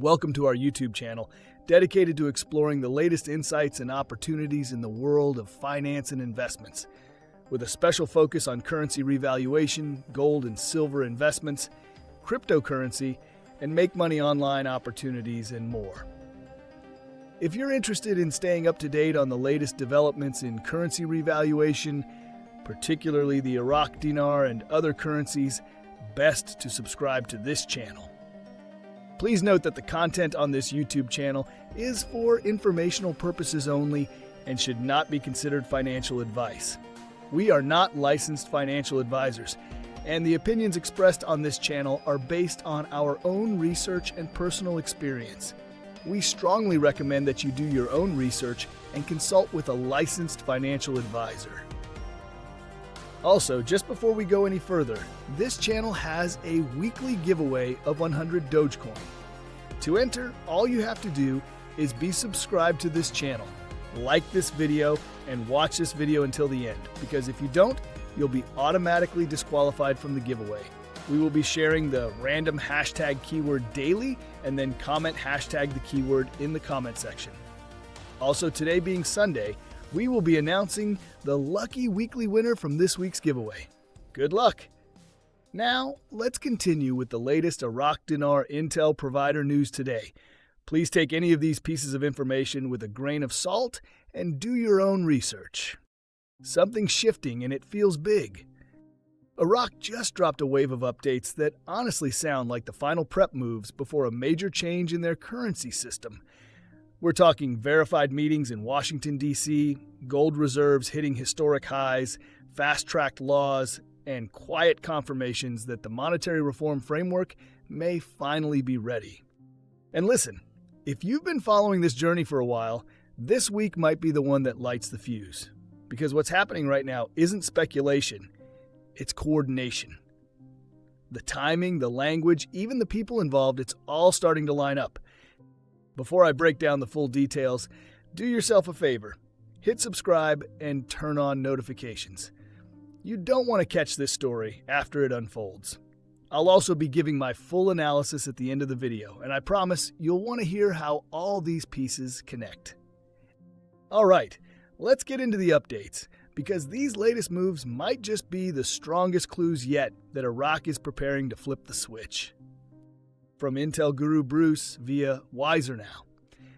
Welcome to our YouTube channel, dedicated to exploring the latest insights and opportunities in the world of finance and investments, with a special focus on currency revaluation, gold and silver investments, cryptocurrency, and make money online opportunities and more. If you're interested in staying up to date on the latest developments in currency revaluation, particularly the Iraqi dinar and other currencies, best to subscribe to this channel. Please note that the content on this YouTube channel is for informational purposes only and should not be considered financial advice. We are not licensed financial advisors, and the opinions expressed on this channel are based on our own research and personal experience. We strongly recommend that you do your own research and consult with a licensed financial advisor. Also, just before we go any further, this channel has a weekly giveaway of 100 Dogecoin. To enter, all you have to do is be subscribed to this channel, like this video, and watch this video until the end, because if you don't, you'll be automatically disqualified from the giveaway. We will be sharing the random hashtag keyword daily, and then comment hashtag the keyword in the comment section. Also, today being Sunday, we will be announcing the lucky weekly winner from this week's giveaway. Good luck! Now, let's continue with the latest Iraqi dinar intel provider news today. Please take any of these pieces of information with a grain of salt and do your own research. Something's shifting and it feels big. Iraq just dropped a wave of updates that honestly sound like the final prep moves before a major change in their currency system. We're talking verified meetings in Washington, D.C., gold reserves hitting historic highs, fast-tracked laws, and quiet confirmations that the monetary reform framework may finally be ready. And listen, if you've been following this journey for a while, this week might be the one that lights the fuse. Because what's happening right now isn't speculation, it's coordination. The timing, the language, even the people involved, it's all starting to line up. Before I break down the full details, do yourself a favor. Hit subscribe and turn on notifications. You don't want to catch this story after it unfolds. I'll also be giving my full analysis at the end of the video, and I promise you'll want to hear how all these pieces connect. All right, let's get into the updates, because these latest moves might just be the strongest clues yet that Iraq is preparing to flip the switch. From Intel Guru Bruce via Wiser Now.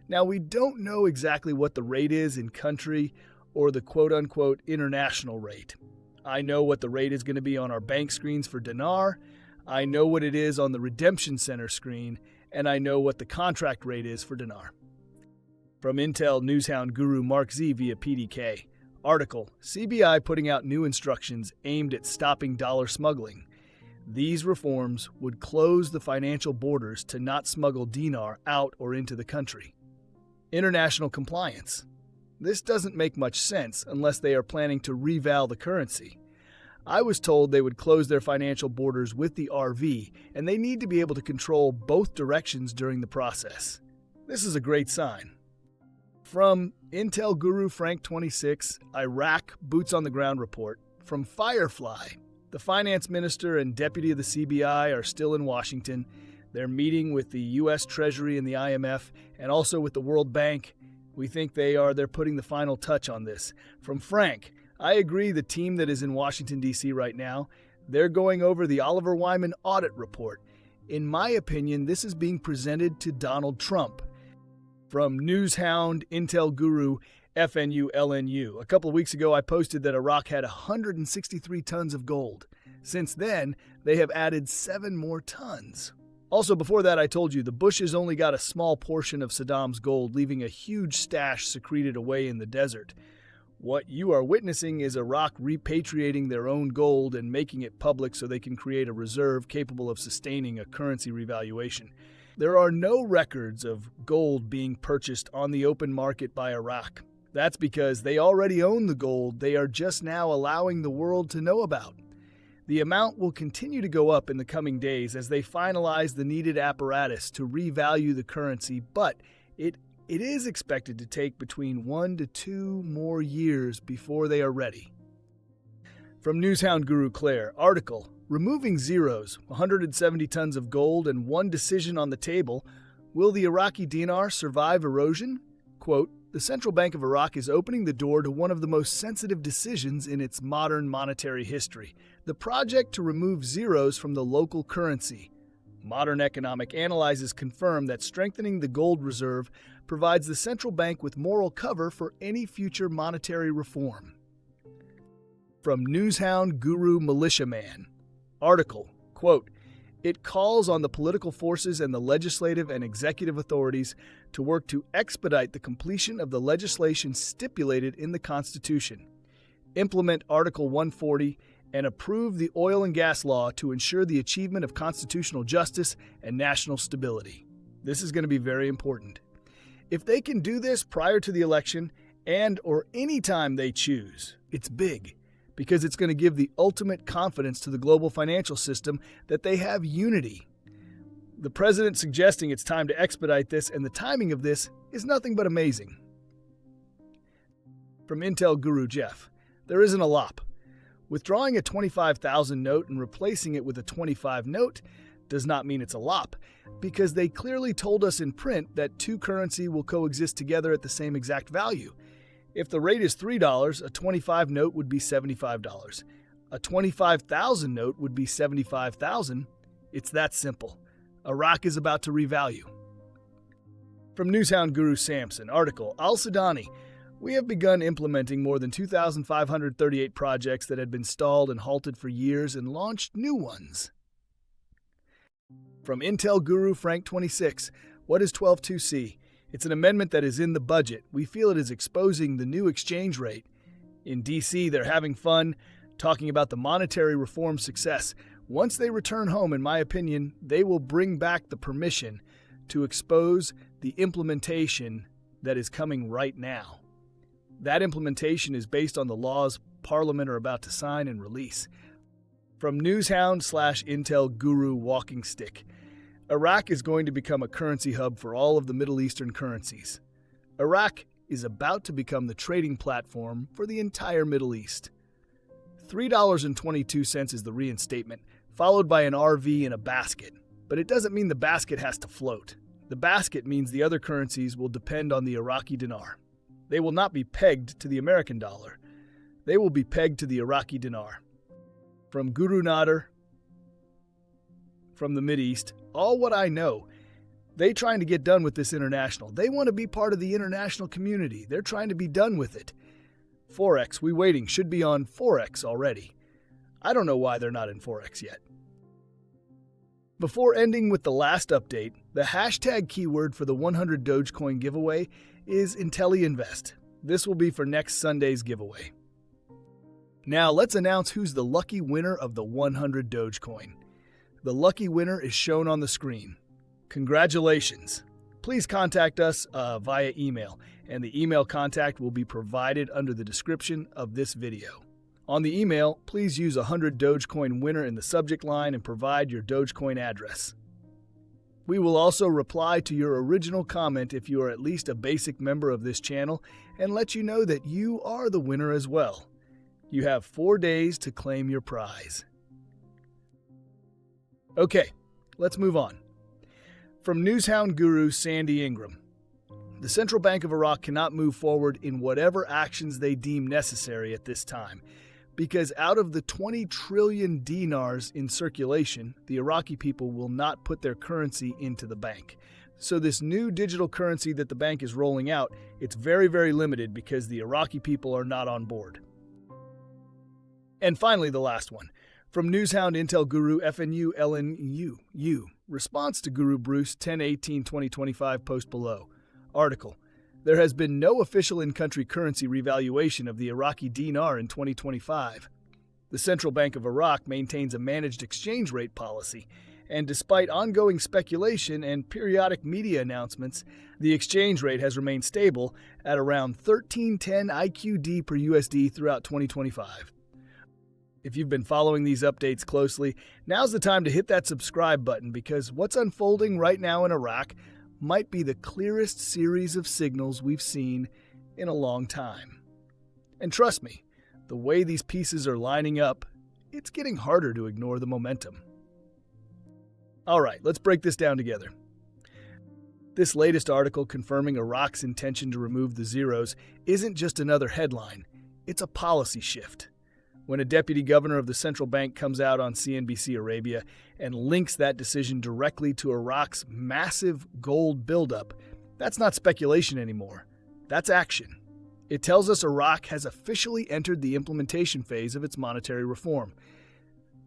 Now, we don't know exactly what the rate is in country or the quote-unquote international rate. I know what the rate is going to be on our bank screens for Dinar, I know what it is on the Redemption Center screen, and I know what the contract rate is for Dinar. From Intel Newshound Guru Mark Z via PDK. Article, CBI putting out new instructions aimed at stopping dollar smuggling. These reforms would close the financial borders to not smuggle dinar out or into the country. International compliance. This doesn't make much sense unless they are planning to reval the currency. I was told they would close their financial borders with the RV, and they need to be able to control both directions during the process. This is a great sign. From Intel Guru Frank 26, Iraq Boots on the Ground report. From Firefly. The Finance Minister and Deputy of the CBI are still in Washington. They're meeting with the U.S. Treasury and the IMF, and also with the World Bank. We think they're putting the final touch on this. From Frank, I agree the team that is in Washington, D.C. right now, they're going over the Oliver Wyman audit report. In my opinion, this is being presented to Donald Trump. From Newshound Intel Guru FNU-LNU. A couple of weeks ago, I posted that Iraq had 163 tons of gold. Since then, they have added 7 more tons. Also, before that, I told you the Bushes only got a small portion of Saddam's gold, leaving a huge stash secreted away in the desert. What you are witnessing is Iraq repatriating their own gold and making it public so they can create a reserve capable of sustaining a currency revaluation. There are no records of gold being purchased on the open market by Iraq. That's because they already own the gold they are just now allowing the world to know about. The amount will continue to go up in the coming days as they finalize the needed apparatus to revalue the currency, but it is expected to take between 1 to 2 more years before they are ready. From Newshound Guru Clare, article, Removing Zeros, 170 tons of gold and one decision on the table, Will the Iraqi dinar survive erosion? Quote, the Central Bank of Iraq is opening the door to one of the most sensitive decisions in its modern monetary history, the project to remove zeros from the local currency. Modern economic analyses confirm that strengthening the gold reserve provides the central bank with moral cover for any future monetary reform. From Newshound Guru Militia Man. Article, quote, it calls on the political forces and the legislative and executive authorities to work to expedite the completion of the legislation stipulated in the Constitution, implement Article 140, and approve the oil and gas law to ensure the achievement of constitutional justice and national stability. This is going to be very important. If they can do this prior to the election and or any time they choose, it's big, because it's going to give the ultimate confidence to the global financial system that they have unity. The president suggesting it's time to expedite this, and the timing of this is nothing but amazing. From Intel Guru Jeff, there isn't a lop. Withdrawing a 25,000 note and replacing it with a 25 note does not mean it's a lop, because they clearly told us in print that two currency will coexist together at the same exact value. If the rate is $3, a 25 note would be $75. A 25,000 note would be $75,000. It's that simple. Iraq is about to revalue. From Newshound Guru Samson, article, Al-Sudani, we have begun implementing more than 2,538 projects that had been stalled and halted for years and launched new ones. From Intel Guru Frank 26, what is 12.2c? It's an amendment that is in the budget. We feel it is exposing the new exchange rate. In D.C., they're having fun, talking about the monetary reform success. Once they return home, in my opinion, they will bring back the permission to expose the implementation that is coming right now. That implementation is based on the laws Parliament are about to sign and release. From Newshound/Intel Guru Walkingstick, Iraq is going to become a currency hub for all of the Middle Eastern currencies. Iraq is about to become the trading platform for the entire Middle East. $3.22 is the reinstatement, followed by an RV in a basket. But it doesn't mean the basket has to float. The basket means the other currencies will depend on the Iraqi dinar. They will not be pegged to the American dollar. They will be pegged to the Iraqi dinar. From Guru Nader, from the Mideast, all what I know, they trying to get done with this international. They want to be part of the international community. They're trying to be done with it. Forex, we waiting, should be on Forex already. I don't know why they're not in Forex yet. Before ending with the last update, the hashtag keyword for the 100 Dogecoin giveaway is Intelli-nvest. This will be for next Sunday's giveaway. Now let's announce who's the lucky winner of the 100 Dogecoin. The lucky winner is shown on the screen. Congratulations! Please contact us via email, and the email contact will be provided under the description of this video. On the email, please use 100 Dogecoin winner in the subject line and provide your Dogecoin address. We will also reply to your original comment if you are at least a basic member of this channel and let you know that you are the winner as well. You have 4 days to claim your prize. Okay, let's move on. From Newshound Guru Sandy Ingram, the Central Bank of Iraq cannot move forward in whatever actions they deem necessary at this time, because out of the 20 trillion dinars in circulation, the Iraqi people will not put their currency into the bank. So this new digital currency that the bank is rolling out, it's very, very limited because the Iraqi people are not on board. And finally, the last one. From Newshound Intel Guru FNU LNU, response to Guru Bruce 10/18/2025 post below. Article. There has been no official in-country currency revaluation of the Iraqi dinar in 2025. The Central Bank of Iraq maintains a managed exchange rate policy, and despite ongoing speculation and periodic media announcements, the exchange rate has remained stable at around 1310 IQD per USD throughout 2025. If you've been following these updates closely, now's the time to hit that subscribe button, because what's unfolding right now in Iraq might be the clearest series of signals we've seen in a long time. And trust me, the way these pieces are lining up, it's getting harder to ignore the momentum. All right, let's break this down together. This latest article confirming Iraq's intention to remove the zeros isn't just another headline, it's a policy shift. When a deputy governor of the central bank comes out on CNBC Arabia and links that decision directly to Iraq's massive gold buildup, that's not speculation anymore. That's action. It tells us Iraq has officially entered the implementation phase of its monetary reform.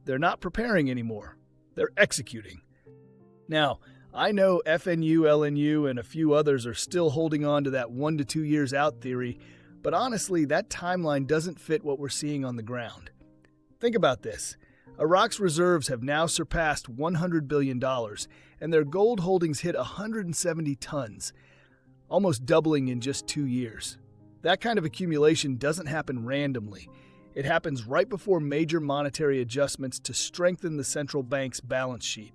They're not preparing anymore. They're executing. Now, I know FNU, LNU, and a few others are still holding on to that 1 to 2 years out theory, but honestly, that timeline doesn't fit what we're seeing on the ground. Think about this. Iraq's reserves have now surpassed $100 billion, and their gold holdings hit 170 tons, almost doubling in just 2 years. That kind of accumulation doesn't happen randomly. It happens right before major monetary adjustments to strengthen the central bank's balance sheet.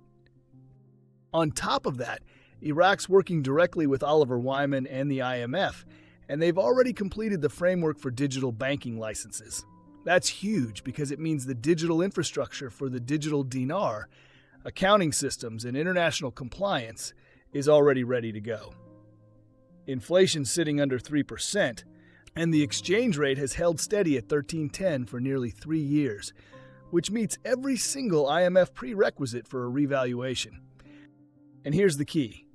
On top of that, Iraq's working directly with Oliver Wyman and the IMF, and they've already completed the framework for digital banking licenses. That's huge because it means the digital infrastructure for the digital dinar, accounting systems, and international compliance is already ready to go. Inflation's sitting under 3%, and the exchange rate has held steady at 13.10 for nearly 3 years, which meets every single IMF prerequisite for a revaluation. And here's the key.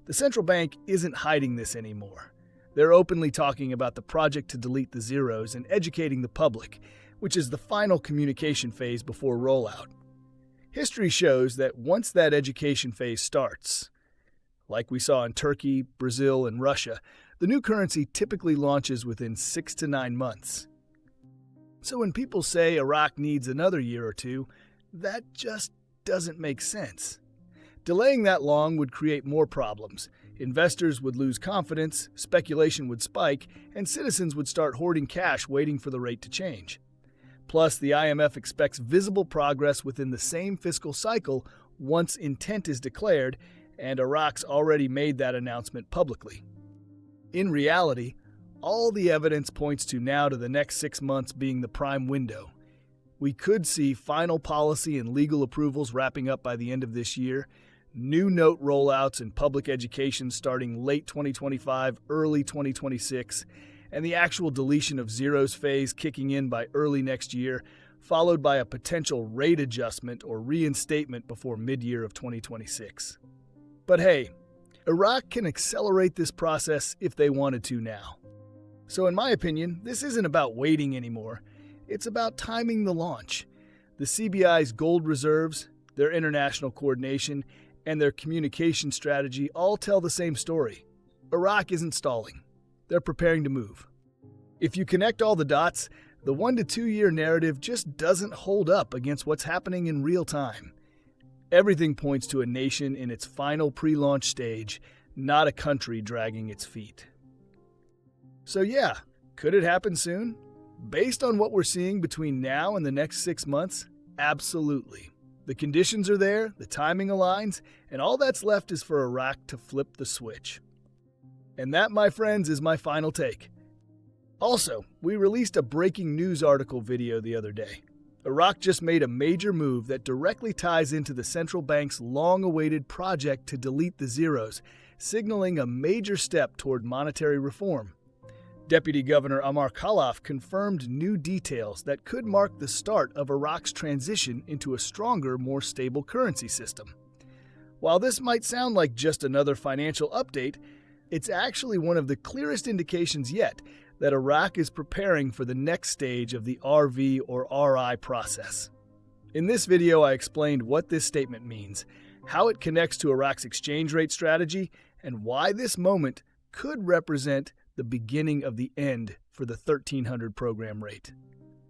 The central bank isn't hiding this anymore. They're openly talking about the project to delete the zeros and educating the public, which is the final communication phase before rollout. History shows that once that education phase starts, like we saw in Turkey, Brazil, and Russia, the new currency typically launches within 6 to 9 months. So when people say Iraq needs another year or two, that just doesn't make sense. Delaying that long would create more problems. Investors would lose confidence, speculation would spike, and citizens would start hoarding cash waiting for the rate to change. Plus, the IMF expects visible progress within the same fiscal cycle once intent is declared, and Iraq's already made that announcement publicly. In reality, all the evidence points to now to the next 6 months being the prime window. We could see final policy and legal approvals wrapping up by the end of this year, new note rollouts in public education starting late 2025, early 2026, and the actual deletion of zeros phase kicking in by early next year, followed by a potential rate adjustment or reinstatement before mid-year of 2026. But hey, Iraq can accelerate this process if they wanted to now. So in my opinion, this isn't about waiting anymore. It's about timing the launch. The CBI's gold reserves, their international coordination, and their communication strategy all tell the same story. Iraq isn't stalling. They're preparing to move. If you connect all the dots, the 1 to 2 year narrative just doesn't hold up against what's happening in real time. Everything points to a nation in its final pre-launch stage, not a country dragging its feet. So yeah, could it happen soon? Based on what we're seeing between now and the next 6 months, absolutely. The conditions are there, the timing aligns, and all that's left is for Iraq to flip the switch. And that, my friends, is my final take. Also, we released a breaking news article video the other day. Iraq just made a major move that directly ties into the central bank's long-awaited project to delete the zeros, signaling a major step toward monetary reform. Deputy Governor Amar Khalaf confirmed new details that could mark the start of Iraq's transition into a stronger, more stable currency system. While this might sound like just another financial update, it's actually one of the clearest indications yet that Iraq is preparing for the next stage of the RV or RI process. In this video, I explained what this statement means, how it connects to Iraq's exchange rate strategy, and why this moment could represent the beginning of the end for the 1300 program rate.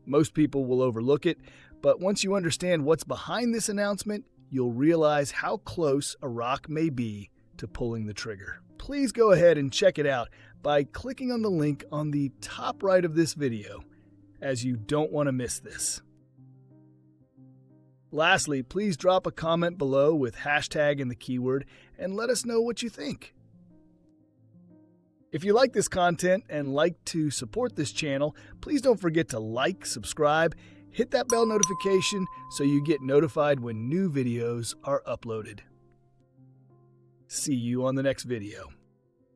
Most people will overlook it, but once you understand what's behind this announcement, you'll realize how close Iraq may be to pulling the trigger. Please go ahead and check it out by clicking on the link on the top right of this video, as you don't want to miss this. Lastly, please drop a comment below with hashtag and the keyword and let us know what you think. If you like this content and like to support this channel, please don't forget to like, subscribe, hit that bell notification so you get notified when new videos are uploaded. See you on the next video.